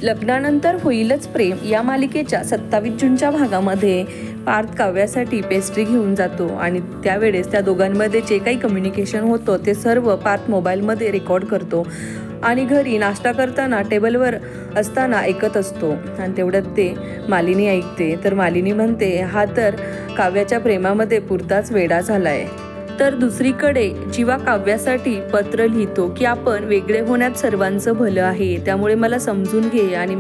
लग्नानंतर होईलच प्रेम या मालिकेच्या 27 जूनच्या भागामध्ये पार्थ काव्यासाठी पेस्ट्री घेऊन जातो आणि त्यावेळेस त्या दोघांमध्ये जे काही कम्युनिकेशन होतं ते सर्व पार्थ मोबाईलमध्ये रेकॉर्ड करतो आणि घरी नाश्ता करताना टेबलवर असताना ऐकत असतो आणि तेवढ्यात ते मालिनी ऐकते। तर मालिनी म्हणते, हा तर काव्याच्या प्रेमामध्ये पुरताच वेडा झालाय। तर दुसरीकडे जीवा काव्यासाठी पत्र लिहितो की आपण वेगळे होण्यात सर्वांचं भलं आहे, त्यामुळे मला समजून घे आणि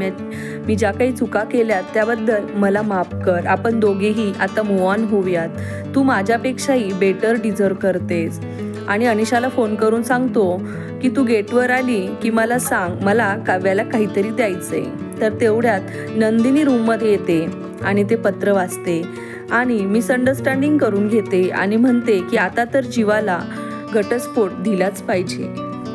मी ज्या काही चुका केल्यात त्याबद्दल मला माफ कर। आपण दोघेही आता मूव ऑन होऊयात, तू माझ्यापेक्षाही बेटर डिझर्व करतेस। आणि अनिशाला फोन करून सांगतो की तू गेटवर आली की मला सांग, मला काव्याला काहीतरी द्यायचंय। तर तेवढ्यात नंदिनी रूममध्ये येते आणि ते पत्र वाचते आणि मिसअंडरस्टँडिंग करून घेते आणि म्हणते की आता तर जीवाला घटस्फोट दिलाच पाहिजे।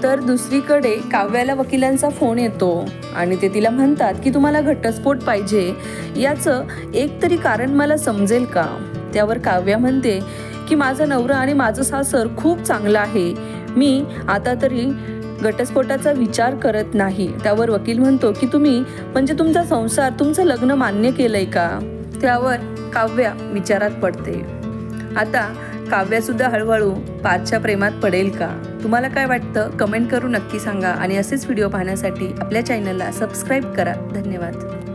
तर दुसरीकडे काव्याला वकिलांचा फोन येतो आणि ते तिला म्हणतात की तुम्हाला घटस्फोट पाहिजे, याचं एक तरी कारण मला समजेल का? त्यावर काव्या म्हणते की माझा नवरा आणि माझं सासर खूप चांगलं आहे, मी आता तरी घटस्फोटाचा विचार करत नाही। त्यावर वकील म्हणतो की तुम्ही म्हणजे तुमचा संसार, तुमचं लग्न मान्य केलंय का? त्यावर काव्या विचारात पडते। आता काव्या सुद्धा हळूहळू पार्थच्या प्रेमात पडेल का? तुम्हाला काय वाटतं कमेंट करून नक्की सांगा आणि असेच व्हिडिओ पाहण्यासाठी आपल्या चॅनलला सबस्क्राईब करा। धन्यवाद।